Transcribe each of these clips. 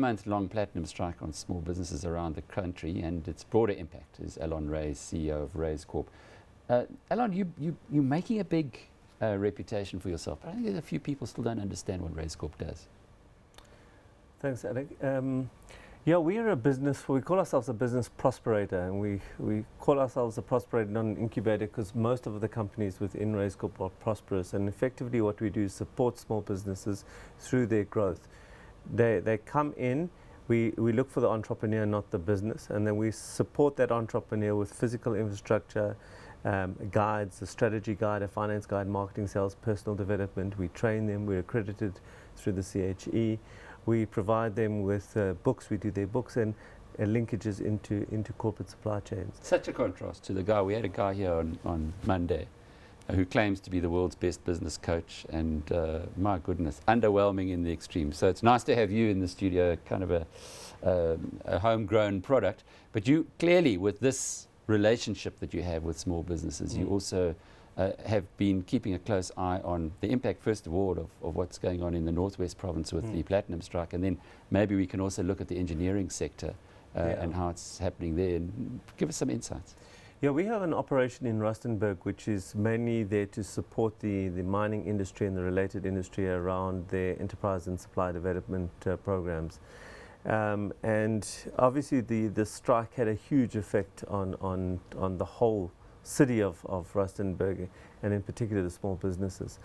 5-month-long platinum strike on small businesses around the country and its broader impact, is Allon Raiz, CEO of Raizcorp. Allon, you're making a big reputation for yourself, but I think a few people still don't understand what Raizcorp does. Thanks, Alec. Yeah, we are a business, we call ourselves a business prosperator, and we call ourselves a prosperator, not an incubator, because most of the companies within Raizcorp are prosperous, and effectively what we do is support small businesses through their growth. They come in, we look for the entrepreneur, not the business, and then we support that entrepreneur with physical infrastructure, guides, a strategy guide, a finance guide, marketing, sales, personal development. We train them, we're accredited through the CHE. We provide them with books, we do their books and linkages into corporate supply chains. Such a contrast to the guy, we had a guy here on Monday who claims to be the world's best business coach, and my goodness, underwhelming in the extreme. So it's nice to have you in the studio, kind of a homegrown product, but you clearly, with this relationship that you have with small businesses, you also have been keeping a close eye on the impact, first of all, of what's going on in the Northwest Province with the platinum strike, and then maybe we can also look at the engineering sector and how it's happening there. And give us some insights. Yeah, we have an operation in Rustenburg which is mainly there to support the mining industry and the related industry around their enterprise and supply development programs. And obviously the strike had a huge effect on the whole city of Rustenburg, and in particular the small businesses.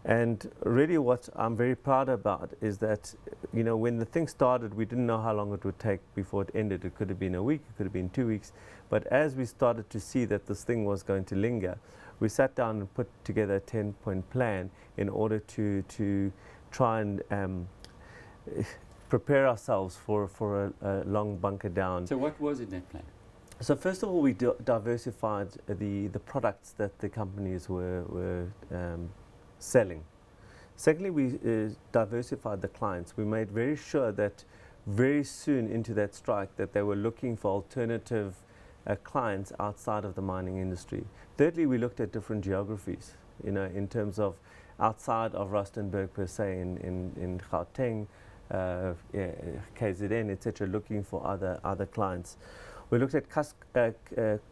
And really what I'm very proud about is that, you know, when the thing started, we didn't know how long it would take before it ended. It could have been a week, it could have been 2 weeks. But as we started to see that this thing was going to linger, we sat down and put together a 10-point plan in order to try and prepare ourselves for a long bunker down. So what was in that plan? So first of all, we diversified the products that the companies were selling. Secondly, we diversified the clients. We made very sure that very soon into that strike that they were looking for alternative clients outside of the mining industry. Thirdly, we looked at different geographies, you know, in terms of outside of Rustenburg per se, in Gauteng, KZN, etc., looking for other clients. We looked at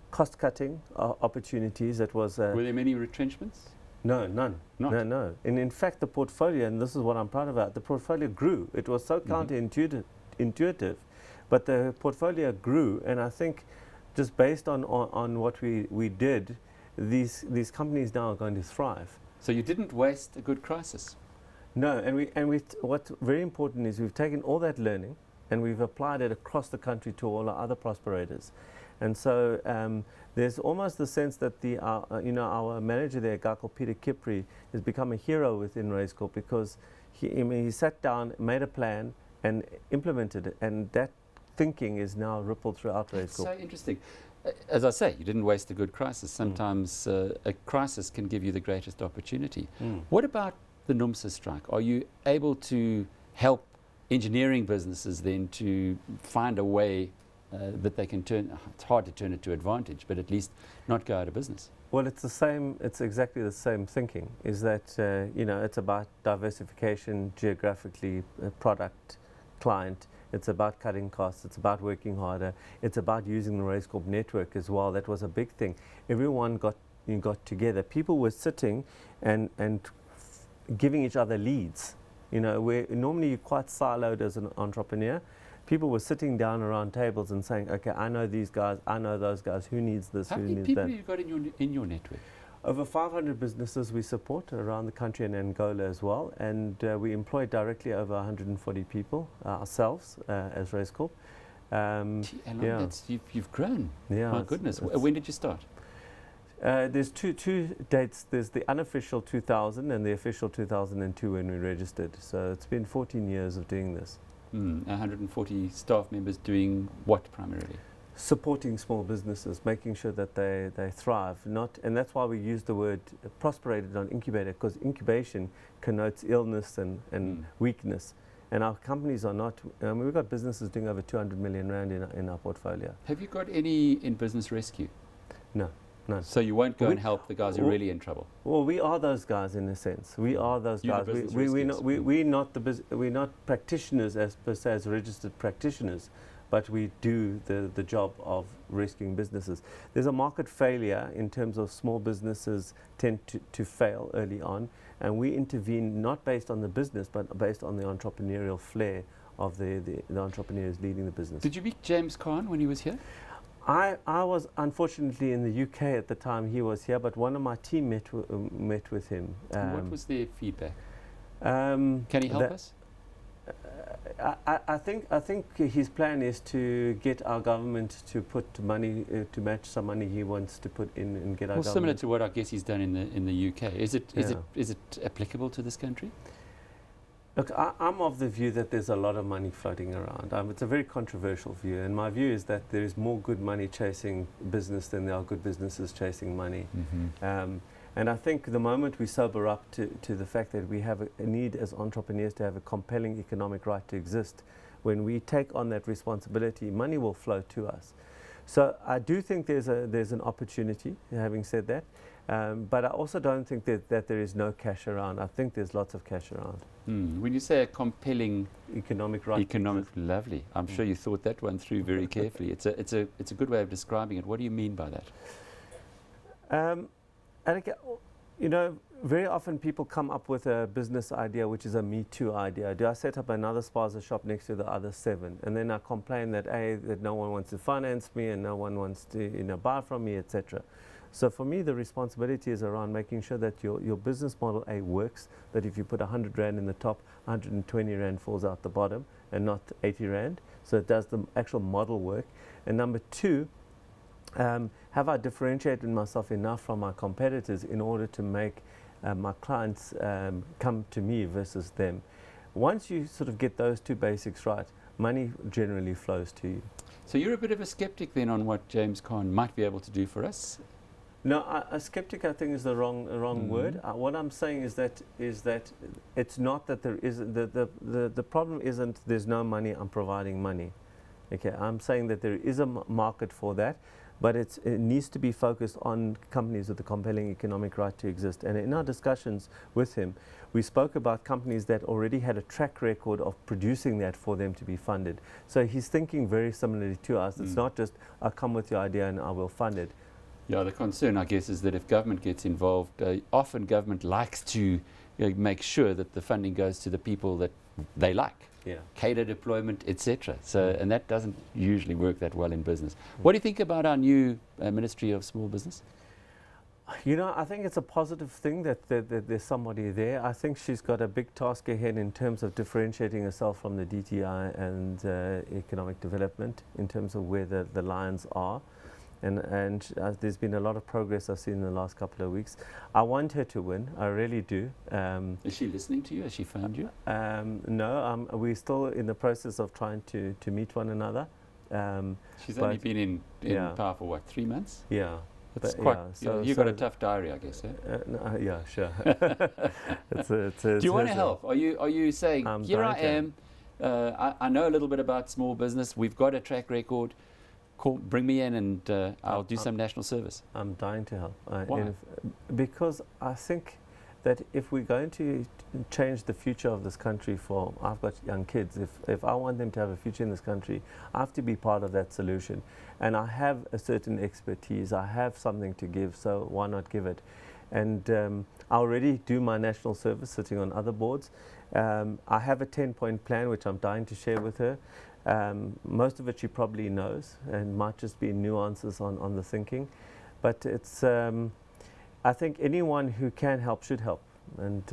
cost-cutting opportunities. That was. Were there many retrenchments? No, none. Not? No. And in fact, the portfolio, and this is what I'm proud about, the portfolio grew. It was so counterintuitive, but the portfolio grew, and I think just based on what we did, these companies now are going to thrive. So you didn't waste a good crisis? No, and what's very important is we've taken all that learning and we've applied it across the country to all our other prosperators. And so there's almost the sense that our manager there, a guy called Peter Kipri, has become a hero within Raizcorp, because he sat down, made a plan and implemented it, and that thinking is now rippled throughout Raizcorp. It's so interesting. As I say, you didn't waste a good crisis. Sometimes a crisis can give you the greatest opportunity. What about the NUMSA strike? Are you able to help engineering businesses then to find a way that they can turn, it's hard to turn it to advantage, but at least not go out of business? Well, it's the same, it's exactly the same thinking, is that, it's about diversification geographically, product, client. It's about cutting costs, it's about working harder, it's about using the Raizcorp network as well. That was a big thing. Everyone got together. People were sitting and giving each other leads. You know, where normally you're quite siloed as an entrepreneur. People were sitting down around tables and saying, okay, I know these guys, I know those guys, who needs this, who needs that. How many people have you got in your network? Over 500 businesses we support around the country and Angola as well, and we employ directly over 140 people ourselves as Raizcorp. Allon, you've grown. Yeah, my goodness. When did you start? There's two dates. There's the unofficial 2000 and the official 2002 when we registered. So it's been 14 years of doing this. 140 staff members doing what primarily? Supporting small businesses, making sure that they thrive. And that's why we use the word prosperated, not incubator, because incubation connotes illness and weakness. And our companies are not, we've got businesses doing over 200 million rand in our portfolio. Have you got any in business rescue? No. None. So you won't go and help the guys who are really in trouble? Well, we are those guys in a sense. We are those guys. We're not practitioners as per se, as registered practitioners, but we do the job of rescuing businesses. There's a market failure in terms of small businesses tend to fail early on, and we intervene not based on the business, but based on the entrepreneurial flair of the entrepreneurs leading the business. Did you meet James Khan when he was here? I was unfortunately in the UK at the time he was here, but one of my team met with him. What was their feedback? Can he help us? I think his plan is to get our government to put money to match some money he wants to put in and get our government. Similar to what I guess he's done in the UK. Is it applicable to this country? Look, I'm of the view that there's a lot of money floating around. It's a very controversial view, and my view is that there is more good money chasing business than there are good businesses chasing money. Mm-hmm. And I think the moment we sober up to the fact that we have a need as entrepreneurs to have a compelling economic right to exist, when we take on that responsibility, money will flow to us. So I do think there's an opportunity, having said that. But I also don't think that there is no cash around. I think there's lots of cash around. When you say a compelling economic right, lovely. I'm sure you thought that one through very carefully. It's a good way of describing it. What do you mean by that? And again, you know, very often people come up with a business idea which is a Me Too idea. Do I set up another spaza shop next to the other 7? And then I complain that that no one wants to finance me and no one wants to buy from me, etc. So for me, the responsibility is around making sure that your business model works, that if you put 100 Rand in the top, 120 Rand falls out the bottom and not 80 Rand. So it does the actual model work. And number 2, have I differentiated myself enough from my competitors in order to make my clients come to me versus them? Once you sort of get those 2 basics right, money generally flows to you. So you're a bit of a skeptic then on what James Khan might be able to do for us? No, a skeptic I think is the wrong word. What I'm saying is that it's not that there is the problem isn't there's no money, I'm providing money. Okay, I'm saying that there is a market for that, but it needs to be focused on companies with a compelling economic right to exist. And in our discussions with him, we spoke about companies that already had a track record of producing that for them to be funded. So he's thinking very similarly to us. It's not just, I'll come with your idea and I will fund it. Yeah, the concern, I guess, is that if government gets involved, often government likes to make sure that the funding goes to the people that they like. Yeah. Cadre deployment, etc. So, and that doesn't usually work that well in business. What do you think about our new Ministry of Small Business? You know, I think it's a positive thing that there's somebody there. I think she's got a big task ahead in terms of differentiating herself from the DTI and economic development in terms of where the lines are. And there's been a lot of progress I've seen in the last couple of weeks. I want her to win, I really do. Is she listening to you? Has she found you? No, we're still in the process of trying to meet one another. She's only been in power for what, 3 months? Yeah. That's quite, you've got a tough diary, I guess. No, yeah, sure. Do you want to help? Are you saying, here I am, I know a little bit about small business, we've got a track record, bring me in and I'll do some national service? I'm dying to help. Why? Because I think that if we're going to change the future of this country I've got young kids, if I want them to have a future in this country, I have to be part of that solution. And I have a certain expertise, I have something to give, so why not give it? And I already do my national service sitting on other boards. I have a 10-point plan which I'm dying to share with her. Most of it she probably knows and might just be nuances on the thinking. But it's, I think anyone who can help should help. And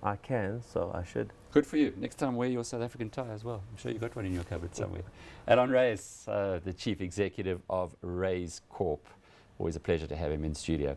I can, so I should. Good for you. Next time wear your South African tie as well. I'm sure you've got one in your cupboard somewhere. Allon Raiz, the Chief Executive of Raizcorp. Always a pleasure to have him in studio.